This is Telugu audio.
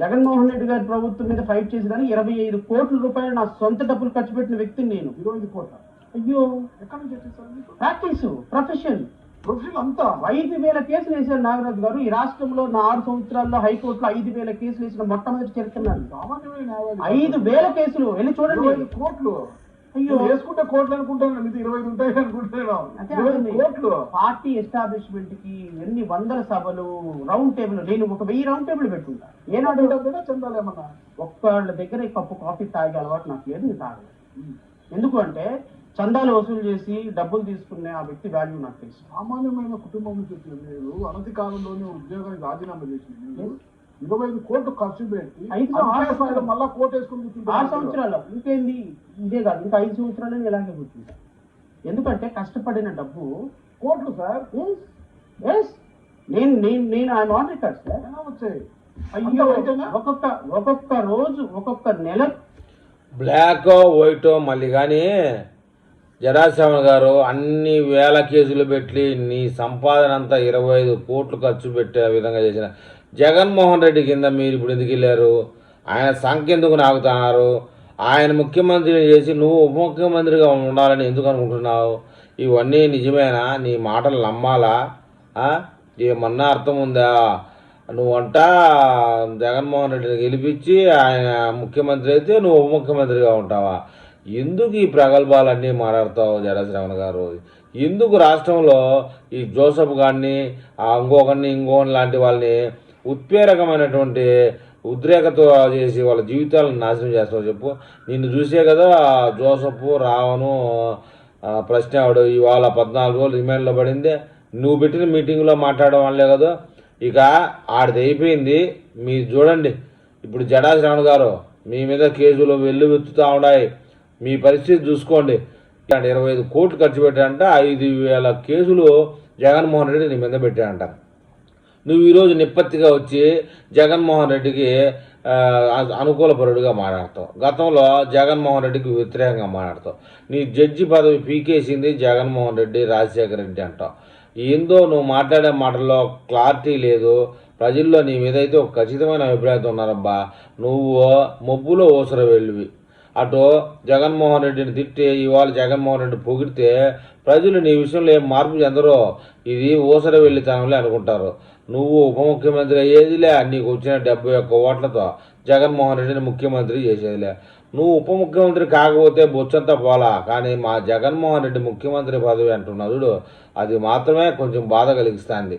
జగన్మోహన్ రెడ్డి గారి ప్రభుత్వం మీద ఫైట్ చేసేదాన్ని 25 కోట్ల రూపాయలు నా సొంత డబ్బులు ఖర్చు పెట్టిన వ్యక్తిని నేను. 25 కోట్ల అయ్యో, ఎక్కడి నుంచి వచ్చేసారు? ప్రాక్టీసు, ప్రొఫెషన్ అంతా 5,000 కేసులు వేశారు నాగరాజు గారు. ఈ రాష్ట్రంలో నా 6 సంవత్సరాల్లో హైకోర్టులో 5,000 కేసులు వేసిన మొట్టమొదటి చరిత్రన్నాను. 5,000 కేసులు వెళ్ళి చూడండి. 25 కోట్లు అయ్యో, వేసుకుంటే కోట్లు అనుకుంటాను, ఇది 25 ఉంటాయి అనుకుంటున్నాను. కోట్లు. పార్టీ ఎస్టాబ్లిష్మెంట్ కి ఎన్ని వందల సభలు, రౌండ్ టేబుల్, నేను ఒక 1000 రౌండ్ టేబుల్ పెట్టుకుంటా. ఏనాడు చందాలు ఏమన్నా ఒక్కళ్ళ దగ్గర ఈ కప్పు కాఫీ తాగే అలవాటు నాకు లేదు, నేను తాగలేదు. ఎందుకు అంటే చందాలు వసూలు చేసి డబ్బులు తీసుకునే ఆ వ్యక్తి వాల్యూ నాకు తెలుసు. సామాన్యమైన కుటుంబం నుంచి వచ్చిన మీరు అనతి కాలంలోనే ఉద్యోగానికి రాజీనామా చేసింది, 25 కోట్లు ఖర్చు పెట్టి మళ్ళా కోట్ వేసుకుని 6 సంవత్సరాలు ఇంకేంది, ఇదే కాదు ఇంకా 5 సంవత్సరాలు ఇలాగే కూర్చుంటా. ఎందుకంటే కష్టపడిన డబ్బు కోట్లు సార్. నేను ఆయన ఆన్ రికార్డ్ సార్. ఎలా వచ్చాయి? అయ్యో, ఒక్కొక్క రోజు ఒక్కొక్క నెల బ్లాక్ వైట్ మళ్ళీ కానీ జరాశ్రవణ్ గారు అన్ని వేల కేసులు పెట్టి నీ సంపాదన అంతా 25 కోట్లు ఖర్చు పెట్టే విధంగా చేసిన జగన్మోహన్ రెడ్డి కింద మీరు ఇప్పుడు ఎందుకు వెళ్ళారు? ఆయన సంఖ్య ఎందుకు నాకుతున్నారు? ఆయన ముఖ్యమంత్రిని చేసి నువ్వు ఉప ముఖ్యమంత్రిగా ఉండాలని ఎందుకు అనుకుంటున్నావు? ఇవన్నీ నిజమేనా? నీ మాటలు నమ్మాలా? ఏమన్నా అర్థం ఉందా? నువ్వంట జగన్మోహన్ రెడ్డిని గెలిపించి ఆయన ముఖ్యమంత్రి అయితే నువ్వు ఉప ముఖ్యమంత్రిగా ఉంటావా? ఎందుకు ఈ ప్రగల్భాలన్నీ మాట్లాడతావు జరాశ్రవణ్ గారు? ఎందుకు రాష్ట్రంలో ఈ జోసఫ్ గారిని ఇంకోని లాంటి వాళ్ళని ఉత్ప్రేరకమైనటువంటి ఉద్రేకతో చేసి వాళ్ళ జీవితాలను నాశనం చేస్తావు చెప్పు? నిన్ను చూసే కదా జోసఫ్ రావను ప్రశ్న ఆవిడ ఇవాళ 14 రోజులు రిమాండ్లో పడింది. నువ్వు పెట్టిన మీటింగ్లో మాట్లాడడం వల్లే కదా. ఇక ఆడిది అయిపోయింది. మీరు చూడండి ఇప్పుడు జరాశ్రవణ్ గారు మీ మీద కేసులు వెల్లువెత్తుతూ ఉన్నాయి. మీ పరిస్థితి చూసుకోండి. 25 కోట్లు ఖర్చు పెట్టాడంట, 5,000 కేసులు జగన్మోహన్ రెడ్డి నీ మీద పెట్టాడంట. నువ్వు ఈరోజు నిప్పత్తిగా వచ్చి జగన్మోహన్ రెడ్డికి అనుకూల పరుడుగా మాట్లాడతావు. గతంలో జగన్మోహన్ రెడ్డికి వ్యతిరేకంగా మాట్లాడతావు. నీ జడ్జి పదవి పీకేసింది జగన్మోహన్ రెడ్డి, రాజశేఖర రెడ్డి అంటావు. ఏందో నువ్వు మాట్లాడే మాటల్లో క్లారిటీ లేదు. ప్రజల్లో నీ మీద అయితే ఒక ఖచ్చితమైన అభిప్రాయంతో ఉన్నారబ్బా. నువ్వు మొబ్బులో ఓసర వెళ్ళివి. అటు జగన్మోహన్ రెడ్డిని తిట్టి ఇవాళ జగన్మోహన్ రెడ్డి పొగిడితే ప్రజలు నీ విషయంలో ఏం మార్పు చెందరో. ఇది ఓసర వెళ్ళితనంలే అనుకుంటారు. నువ్వు ఉప ముఖ్యమంత్రి అయ్యేదిలే, నీకు వచ్చిన 71 ఓట్లతో జగన్మోహన్ రెడ్డిని ముఖ్యమంత్రి చేసేదిలే. నువ్వు ఉప ముఖ్యమంత్రి కాకపోతే బొచ్చంతా పోలా, కానీ మా జగన్మోహన్ రెడ్డి ముఖ్యమంత్రి పదవి అంటున్నాడు, అది మాత్రమే కొంచెం బాధ కలిగిస్తుంది.